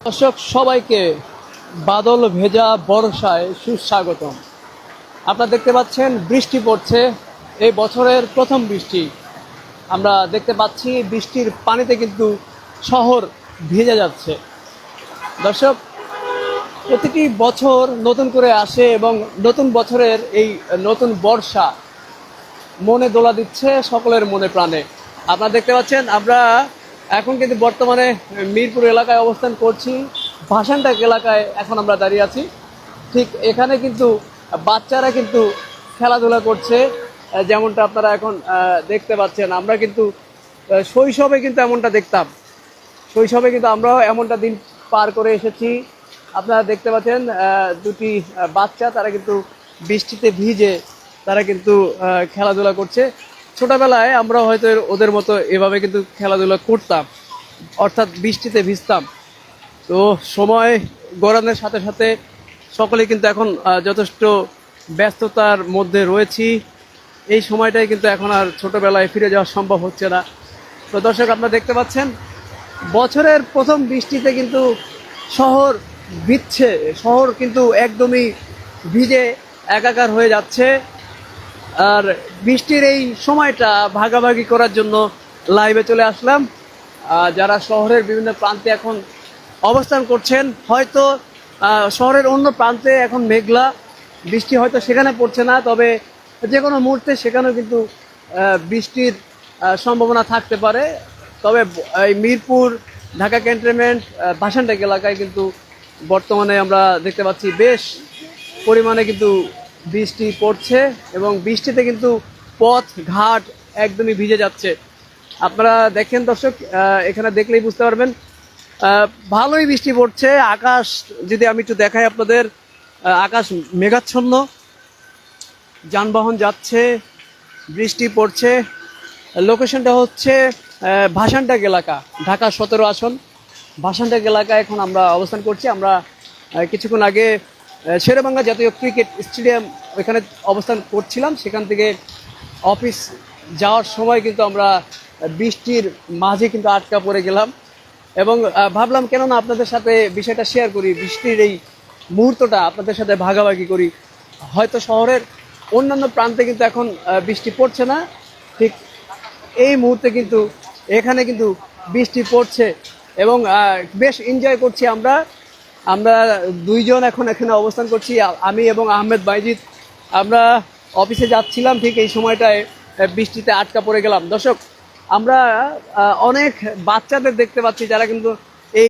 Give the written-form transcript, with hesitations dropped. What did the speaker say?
দর্শক সবাইকে বাদল ভেজা বর্ষায় সুস্বাগতম। আপনারা দেখতে পাচ্ছেন বৃষ্টি পড়ছে, এই বছরের প্রথম বৃষ্টি। আমরা দেখতে পাচ্ছি বৃষ্টির পানিতে কিন্তু শহর ভিজে যাচ্ছে। দর্শক, প্রতিটি বছর নতুন করে আসে এবং নতুন বছরের এই নতুন বর্ষা মনে দোলা দিচ্ছে সকলের মনে প্রাণে। আপনারা দেখতে পাচ্ছেন আমরা এখন কিন্তু বর্তমানে মিরপুর এলাকায় অবস্থান করছি। ভাসানটাক এলাকায় এখন আমরা দাঁড়িয়ে আছি। ঠিক এখানে কিন্তু বাচ্চারা কিন্তু খেলাধুলা করছে, যেমনটা আপনারা এখন দেখতে পাচ্ছেন। আমরা কিন্তু শৈশবে কিন্তু এমনটা দেখতাম, শৈশবে কিন্তু আমরাও এমনটা দিন পার করে এসেছি। আপনারা দেখতে পাচ্ছেন দুটি বাচ্চা, তারা কিন্তু বৃষ্টিতে ভিজে তারা কিন্তু খেলাধুলা করছে। ছোটবেলায় আমরা হয়তো ওদের মতো এভাবে কিন্তু খেলাধুলা করতাম, অর্থাৎ বৃষ্টিতে ভিজতাম। তো সময় গড়ানোর সাথে সাথে সকলে কিন্তু এখন যথেষ্ট ব্যস্ততার মধ্যে রয়েছি। এই সময়টাই কিন্তু এখন আর ছোটবেলায় ফিরে যাওয়া সম্ভব হচ্ছে না। তো দর্শক, আপনারা দেখতে পাচ্ছেন বছরের প্রথম বৃষ্টিতে কিন্তু শহর ভিজছে, শহর কিন্তু একদমই ভিজে একাকার হয়ে যাচ্ছে। আর বৃষ্টির এই সময়টা ভাগাভাগি করার জন্য লাইভে চলে আসলাম। যারা শহরের বিভিন্ন প্রান্তে এখন অবস্থান করছেন, হয়তো শহরের অন্য প্রান্তে এখন মেঘলা, বৃষ্টি হয়তো সেখানে পড়ছে না, তবে যে কোনো মুহূর্তে সেখানেও কিন্তু বৃষ্টির সম্ভাবনা থাকতে পারে। তবে এই মিরপুর, ঢাকা ক্যান্টনমেন্ট, ভাসানটাক এলাকায় কিন্তু বর্তমানে আমরা দেখতে পাচ্ছি বেশ পরিমাণে কিন্তু বৃষ্টি পড়ছে এবং বৃষ্টিতে কিন্তু পথ ঘাট একদমই ভিজে যাচ্ছে। আপনারা দেখেন দর্শক, এখানে দেখলেই বুঝতে পারবেন ভালোই বৃষ্টি পড়ছে। আকাশ যদি আমি একটু দেখাই আপনাদের, আকাশ মেঘাচ্ছন্ন, যানবাহন যাচ্ছে, বৃষ্টি পড়ছে। লোকেশনটা হচ্ছে ভাসানটাক এলাকা, ঢাকা 17 আসন ভাসানটাক এলাকায় এখন আমরা অবস্থান করছি। আমরা কিছুক্ষণ আগে শেরেবাংলা জাতীয় ক্রিকেট স্টেডিয়াম ওইখানে অবস্থান করছিলাম। সেখান থেকে অফিস যাওয়ার সময় কিন্তু আমরা বৃষ্টির মাঝে কিন্তু আটকা পড়ে গেলাম এবং ভাবলাম কেননা আপনাদের সাথে বিষয়টা শেয়ার করি, বৃষ্টির এই মুহূর্তটা আপনাদের সাথে ভাগাভাগি করি। হয়তো শহরের অন্যান্য প্রান্তে কিন্তু এখন বৃষ্টি পড়ছে না, ঠিক এই মুহূর্তে কিন্তু এখানে কিন্তু বৃষ্টি পড়ছে এবং বেশ এনজয় করছি আমরা। আমরা দুইজন এখন এখানে অবস্থান করছি, আমি এবং আহমেদ বাইজিদ। আমরা অফিসে যাচ্ছিলাম, ঠিক এই সময়টায় বৃষ্টিতে আটকা পড়ে গেলাম। দর্শক, আমরা অনেক বাচ্চাদের দেখতে পাচ্ছি যারা কিন্তু